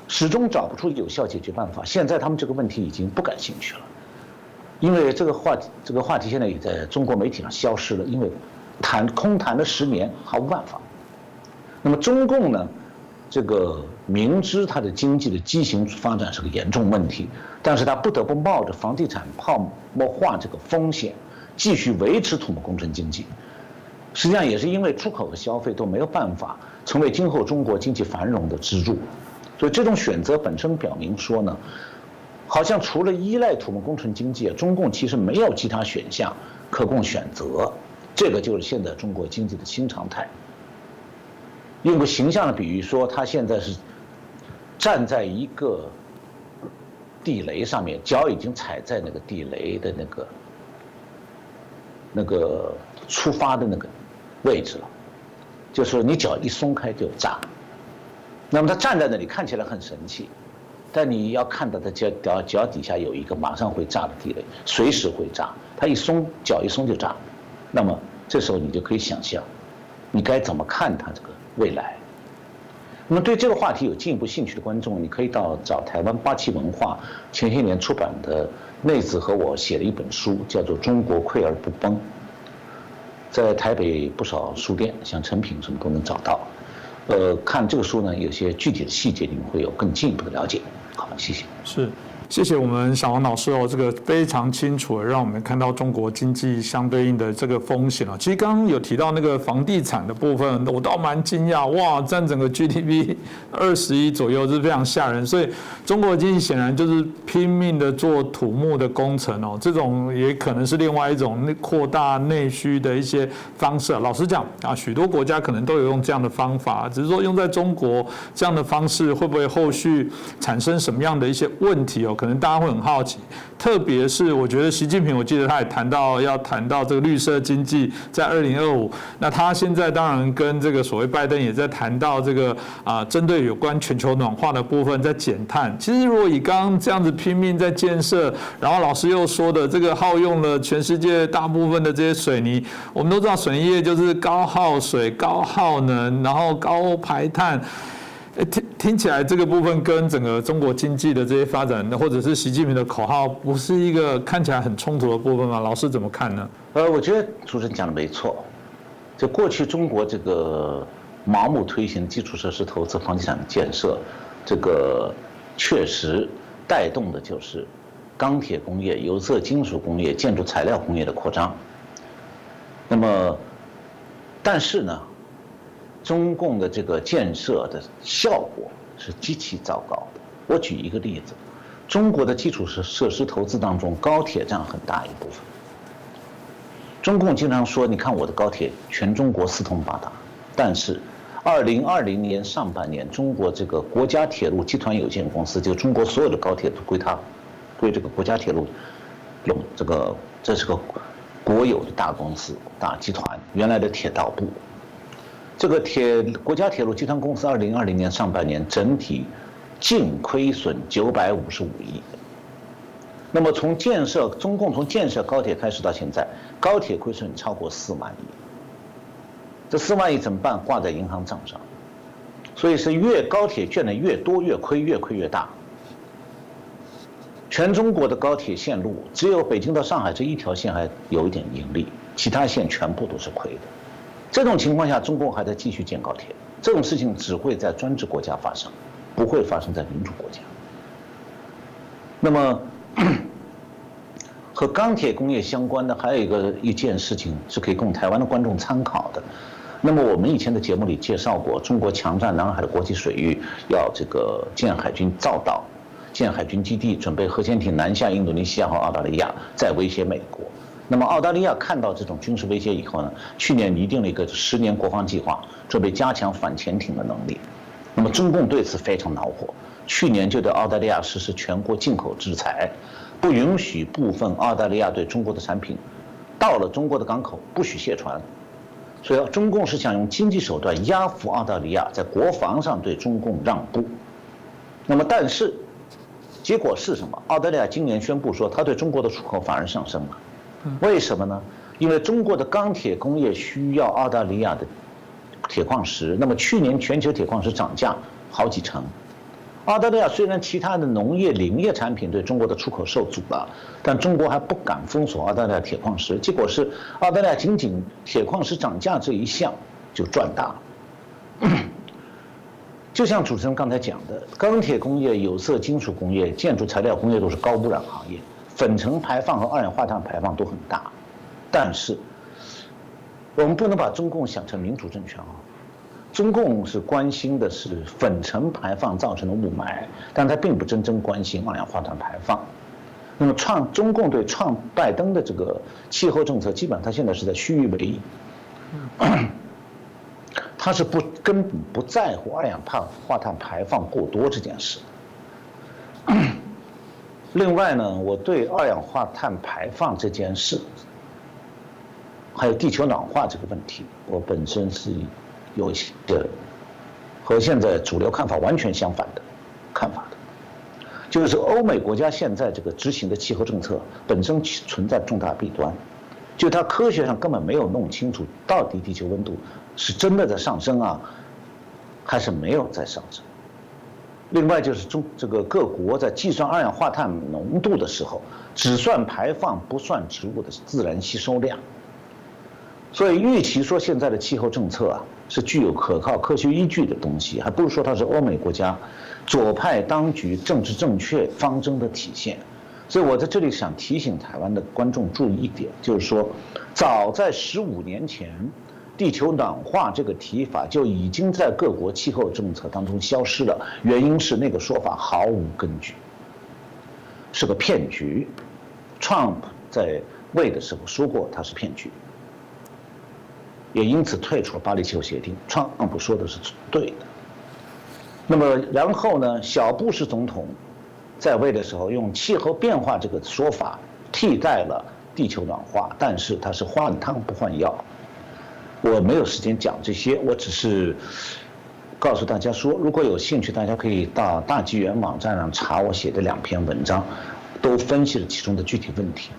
始终找不出有效解决办法。现在他们这个问题已经不感兴趣了，因为这个话题现在也在中国媒体上消失了，因为空谈了10年，毫无办法。那么中共呢，这个明知它的经济的畸形发展是个严重问题，但是它不得不冒着房地产泡沫化这个风险，继续维持土木工程经济。实际上也是因为出口和消费都没有办法成为今后中国经济繁荣的支柱，所以这种选择本身表明说呢，好像除了依赖土木工程经济，中共其实没有其他选项可供选择。这个就是现在中国经济的新常态。用个形象的比喻说，他现在是站在一个地雷上面，脚已经踩在那个地雷的那个出发的那个位置了，就是你脚一松开就炸。那么他站在那里看起来很神气，但你要看到他脚底下有一个马上会炸的地雷，随时会炸。他脚一松就炸。那么这时候你就可以想象，你该怎么看他这个未来。那么对这个话题有进一步兴趣的观众，你可以找台湾87文化前些年出版的内子和我写的一本书，叫做《中国溃而不崩》，在台北不少书店，像诚品什么都能找到。看这个书呢，有些具体的细节你们会有更进一步的了解。好，谢谢。是。谢谢我们小王老师哦，这个非常清楚的让我们看到中国经济相对应的这个风险哦。其实刚刚有提到那个房地产的部分，我倒蛮惊讶，哇，占整个 GDP 21左右，是非常吓人。所以中国经济显然就是拼命的做土木的工程哦，这种也可能是另外一种扩大内需的一些方式。老实讲啊，许多国家可能都有用这样的方法，只是说用在中国这样的方式会不会后续产生什么样的一些问题哦？可能大家会很好奇，特别是我觉得习近平，我记得他也要谈到这个绿色经济在2025，那他现在当然跟这个所谓拜登也在谈到这个针对有关全球暖化的部分在减碳。其实如果以刚刚这样子拼命在建设，然后老师又说的这个耗用了全世界大部分的这些水泥，我们都知道水泥业就是高耗水、高耗能，然后高排碳。听起来这个部分跟整个中国经济的这些发展，或者是习近平的口号，不是一个看起来很冲突的部分吗？老师怎么看呢？我觉得主持人讲的没错。就过去中国这个盲目推行基础设施投资、房地产建设，这个确实带动的就是钢铁工业、有色金属工业、建筑材料工业的扩张。那么，但是呢，中共的这个建设的效果是极其糟糕的。我举一个例子，中国的基础设施投资当中，高铁占很大一部分。中共经常说，你看我的高铁全中国四通八达，但是2020年上半年，中国这个国家铁路集团有限公司，就中国所有的高铁都归这个国家铁路用，这是个国有的大公司、大集团，原来的铁道部。这个国家铁路集团公司2020年上半年整体净亏损955亿。那么中共从建设高铁开始到现在，高铁亏损超过4万亿。这4万亿怎么办？挂在银行账上。所以是高铁建的越多，越亏越大。全中国的高铁线路只有北京到上海这一条线还有一点盈利，其他线全部都是亏的。这种情况下，中共还在继续建高铁，这种事情只会在专制国家发生，不会发生在民主国家。那么，和钢铁工业相关的还有一件事情是可以供台湾的观众参考的。那么我们以前的节目里介绍过，中国强占南海的国际水域，要这个建海军造岛、建海军基地，准备核潜艇南下印度尼西亚和澳大利亚，再威胁美国。那么澳大利亚看到这种军事威胁以后呢，去年拟定了一个10年国防计划，准备加强反潜艇的能力。那么中共对此非常恼火，去年就对澳大利亚实施全国进口制裁，不允许部分澳大利亚对中国的产品到了中国的港口不许卸船。所以中共是想用经济手段压服澳大利亚，在国防上对中共让步。那么但是结果是什么？澳大利亚今年宣布说，它对中国的出口反而上升了。为什么呢？因为中国的钢铁工业需要澳大利亚的铁矿石，那么去年全球铁矿石涨价好几成。澳大利亚虽然其他的农业、林业产品对中国的出口受阻了，但中国还不敢封锁澳大利亚铁矿石，结果是澳大利亚仅仅铁矿石涨价这一项就赚大了。就像主持人刚才讲的，钢铁工业、有色金属工业、建筑材料工业都是高污染行业，粉尘排放和二氧化碳排放都很大。但是，我们不能把中共想成民主政权啊。中共是关心的是粉尘排放造成的雾霾，但它并不真正关心二氧化碳排放。那么中共对拜登的这个气候政策，基本上他现在是在虚与委蛇。他是根本不在乎二氧化碳排放过多这件事。另外呢，我对二氧化碳排放这件事，还有地球暖化这个问题，我本身是有一些和现在主流看法完全相反的看法的，就是欧美国家现在这个执行的气候政策本身存在重大弊端，就它科学上根本没有弄清楚到底地球温度是真的在上升啊，还是没有在上升。另外就是这个各国在计算二氧化碳浓度的时候，只算排放不算植物的自然吸收量。所以，与其说现在的气候政策啊是具有可靠科学依据的东西，还不如说它是欧美国家左派当局政治正确方针的体现。所以我在这里想提醒台湾的观众注意一点，就是说，早在15年前，地球暖化这个提法就已经在各国气候政策当中消失了，原因是那个说法毫无根据，是个骗局。Trump 在位的时候说过它是骗局。也因此退出了巴黎气候协定。川普说的是对的。那么然后呢，小布什总统在位的时候用气候变化这个说法替代了地球暖化，但是他是换汤不换药。我没有时间讲这些，我只是告诉大家说，如果有兴趣，大家可以到大纪元网站上查我写的2篇文章，都分析了其中的具体问题。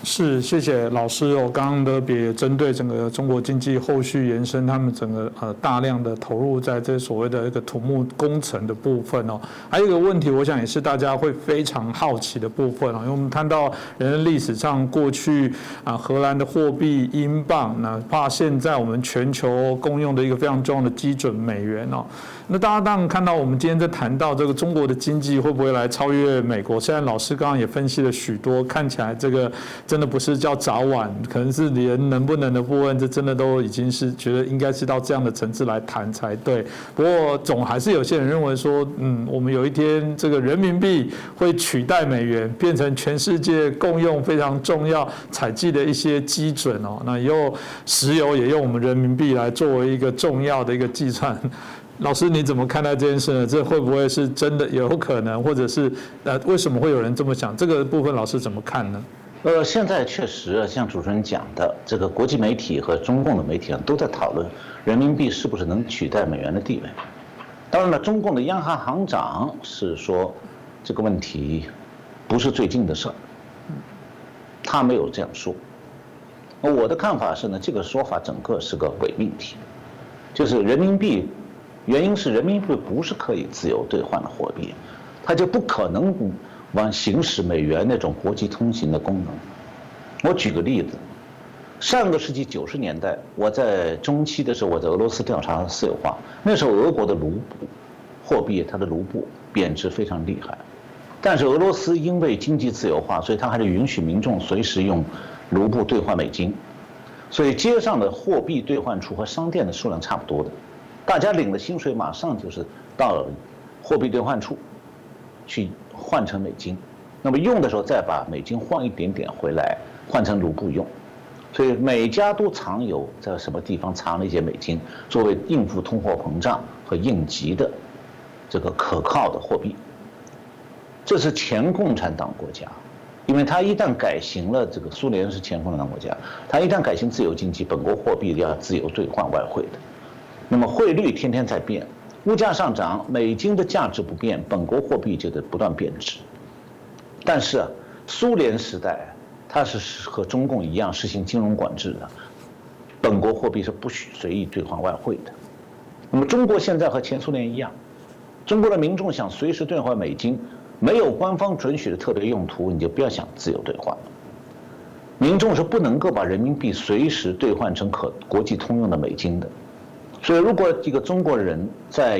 是，谢谢老师哦。刚刚特别针对整个中国经济后续延伸，他们整个大量的投入在这所谓的一个土木工程的部分哦。还有一个问题，我想也是大家会非常好奇的部分哦，因为我们看到人类历史上过去荷兰的货币英镑，哪怕现在我们全球共用的一个非常重要的基准美元哦。那大家当然看到，我们今天在谈到这个中国的经济会不会来超越美国？虽然老师刚刚也分析了许多，看起来这个真的不是叫早晚，可能是连能不能的部分，这真的都已经是觉得应该是到这样的层次来谈才对。不过总还是有些人认为说，我们有一天这个人民币会取代美元，变成全世界共用非常重要采计的一些基准哦。那以后石油也用我们人民币来作为一个重要的一个计算。老师，你怎么看待这件事呢？这会不会是真的有可能，或者是为什么会有人这么想？这个部分老师怎么看呢？现在确实像主持人讲的，这个国际媒体和中共的媒体都在讨论人民币是不是能取代美元的地位。当然了，中共的央行行长是说这个问题不是最近的事儿，他没有这样说。我的看法是呢，这个说法整个是个伪命题，就是人民币。原因是人民币不是可以自由兑换的货币，它就不可能行使美元那种国际通行的功能。我举个例子，上个世纪90年代，我在中期的时候，我在俄罗斯调查私有化，那时候俄国的卢布货币，它的卢布贬值非常厉害，但是俄罗斯因为经济自由化，所以它还是允许民众随时用卢布兑换美金，所以街上的货币兑换处和商店的数量差不多的。大家领了薪水，马上就是到了货币兑换处去换成美金，那么用的时候再把美金换一点点回来，换成卢布用。所以每家都藏有在什么地方藏了一些美金，作为应付通货膨胀和应急的这个可靠的货币。这是前共产党国家，因为它一旦改行了，这个苏联是前共产党国家，它一旦改行自由经济，本国货币要自由兑换外汇的。那么汇率天天在变，物价上涨，美金的价值不变，本国货币就得不断贬值。但是苏联时代它是和中共一样实行金融管制的，本国货币是不许随意兑换外汇的。那么中国现在和前苏联一样，中国的民众想随时兑换美金，没有官方准许的特别用途，你就不要想自由兑换。民众是不能够把人民币随时兑换成国际通用的美金的。所以，如果一个中国人在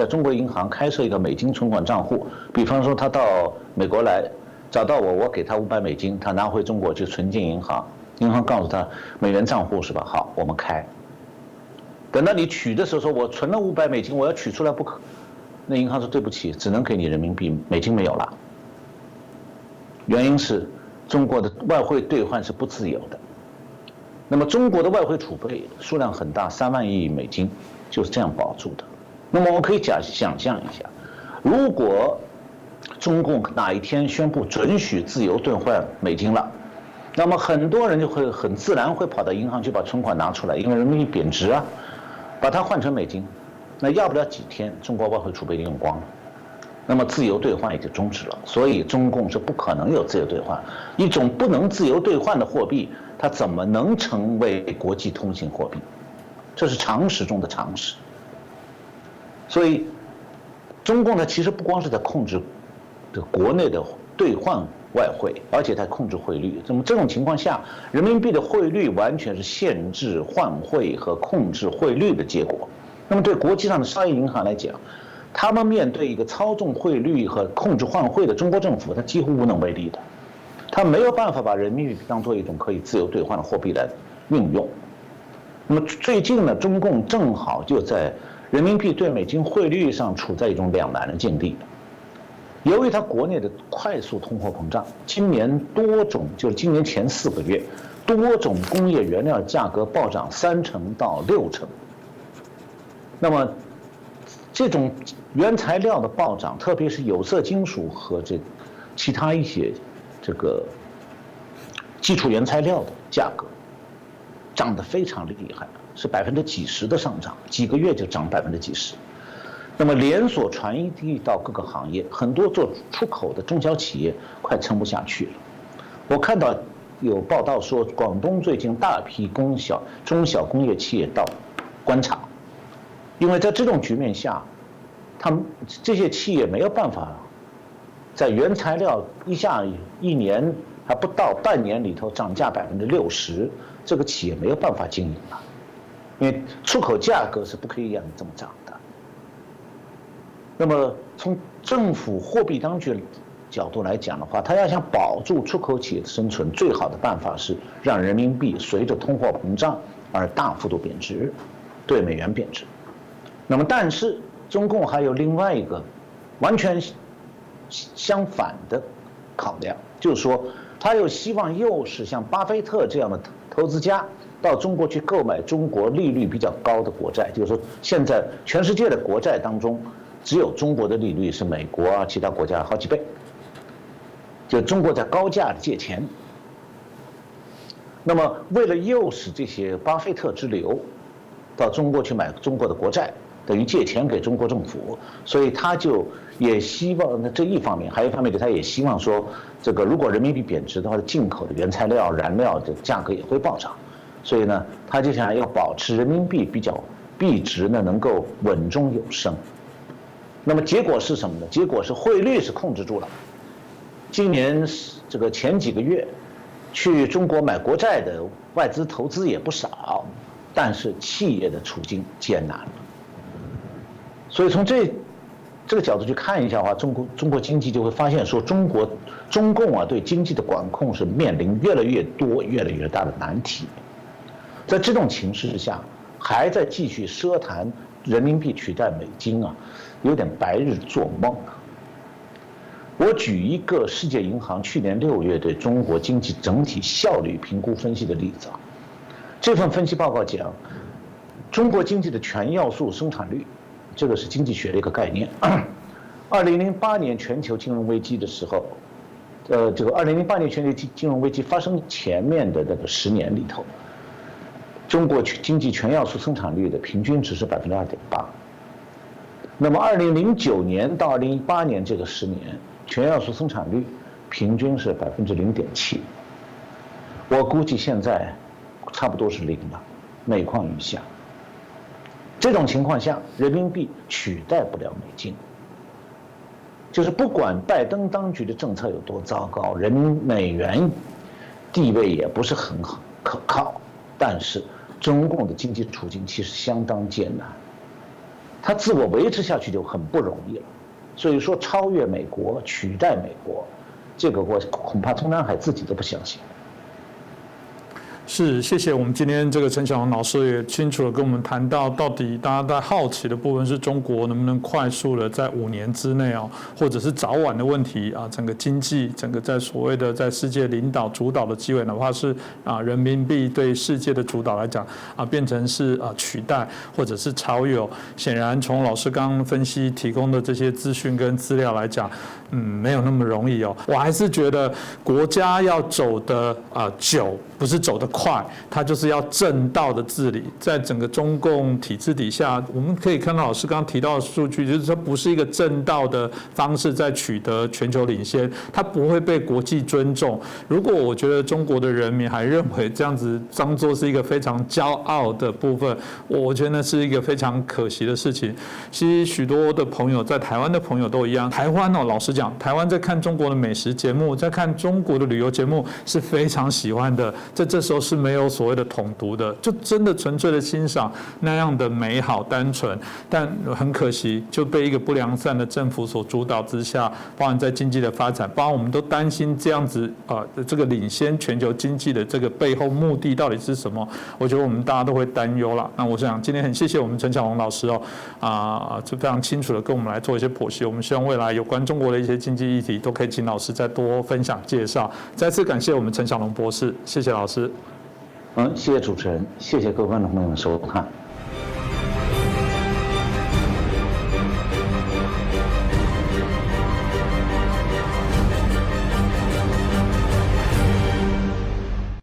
中国银行开设一个美金存款账户，比方说他到美国来找到我，我给他500美金，他拿回中国去存进银行，银行告诉他美元账户是吧？好，我们开。等到你取的时候说，我存了500美金，我要取出来不可，那银行说对不起，只能给你人民币，美金没有了。原因是中国的外汇兑换是不自由的。那么中国的外汇储备数量很大，3万亿美金就是这样保住的。那么我们可以想象一下，如果中共哪一天宣布准许自由兑换美金了，那么很多人就会很自然会跑到银行去把存款拿出来，因为人民币贬值啊，把它换成美金，那要不了几天，中国外汇储备就用光了，那么自由兑换也就终止了。所以中共是不可能有自由兑换，一种不能自由兑换的货币，它怎么能成为国际通行货币？这是常识中的常识。所以，中共呢其实不光是在控制这国内的兑换外汇，而且它控制汇率。那么这种情况下，人民币的汇率完全是限制换汇和控制汇率的结果。那么对国际上的商业银行来讲，他们面对一个操纵汇率和控制换汇的中国政府，它几乎无能为力的。他没有办法把人民币当作一种可以自由兑换的货币来运用。那么最近呢，中共正好就在人民币对美金汇率上处在一种两难的境地。由于它国内的快速通货膨胀，今年今年前4个月，多种工业原料价格暴涨3成到6成。那么这种原材料的暴涨，特别是有色金属和其他一些基础原材料的价格涨得非常厉害，是几十的上涨，几个月就涨几十。那么连锁传递到各个行业，很多做出口的中小企业快撑不下去了。我看到有报道说，广东最近大批中小工业企业到关厂，因为在这种局面下，他们这些企业没有办法在原材料一年还不到半年里头涨价60%，这个企业没有办法经营了，因为出口价格是不可以让你这么涨的。那么从政府货币当局角度来讲的话，他要想保住出口企业的生存，最好的办法是让人民币随着通货膨胀而大幅度贬值，对美元贬值。那么但是中共还有另外一个完全相反的考量，就是说他又希望又是像巴菲特这样的投资家到中国去购买中国利率比较高的国债，就是说现在全世界的国债当中，只有中国的利率是美国啊其他国家好几倍，就中国在高价的借钱。那么为了诱使这些巴菲特之流到中国去买中国的国债，等于借钱给中国政府，所以他就也希望这一方面，还有一方面他也希望说，如果人民币贬值的话，进口的原材料、燃料的价格也会暴涨，所以呢，他就想要保持人民币币值呢能够稳中有升。那么结果是什么呢？结果是汇率是控制住了。今年前几个月，去中国买国债的外资投资也不少，但是企业的处境艰难了。所以从这个角度去看一下的话，中国经济就会发现说，中共啊对经济的管控是面临越来越多、越来越大的难题。在这种情势之下，还在继续奢谈人民币取代美金啊，有点白日做梦啊。我举一个世界银行去年6月对中国经济整体效率评估分析的例子啊。这份分析报告讲，中国经济的全要素生产率，这个是经济学的一个概念。2008年全球金融危机的时候，2008年全球金融危机发生前面的10年里头，中国经济全要素生产率的平均值是2.8%。那么2009年到2018年这个10年，全要素生产率平均是0.7%。我估计现在差不多是0了，每况愈下。这种情况下，人民币取代不了美金。就是不管拜登当局的政策有多糟糕，美元地位也不是很可靠，但是中共的经济处境其实相当艰难，它自我维持下去就很不容易了。所以说，超越美国、取代美国，这个我恐怕中南海自己都不相信。是，谢谢我们今天这个陈小龙老师也清楚的跟我们谈到，到底大家在好奇的部分是中国能不能快速的在5年之内或者是早晚的问题整个经济，整个在所谓的在世界领导主导的机会，哪怕是人民币对世界的主导来讲变成是取代或者是超越。显然从老师刚刚分析提供的这些资讯跟资料来讲，没有那么容易我还是觉得国家要走的久，不是走得快，它就是要正道的治理。在整个中共体制底下，我们可以看到老师刚刚提到的数据，就是它不是一个正道的方式在取得全球领先，它不会被国际尊重。如果我觉得中国的人民还认为这样子当作是一个非常骄傲的部分，我觉得那是一个非常可惜的事情。其实许多的朋友在台湾的朋友都一样，台湾老实讲，台湾在看中国的美食节目，在看中国的旅游节目是非常喜欢的，在这时候是没有所谓的统独的，就真的纯粹的欣赏那样的美好单纯。但很可惜就被一个不良善的政府所主导之下，包含在经济的发展，包含我们都担心这样子这个领先全球经济的这个背后目的到底是什么？我觉得我们大家都会担忧啦。那我想今天很谢谢我们陈小龙老师就非常清楚的跟我们来做一些剖析。我们希望未来有关中国的一些经济议题都可以请老师再多分享介绍。再次感谢我们陈小龙博士，谢谢老师。谢谢主持人，谢谢各位观众朋友们收看。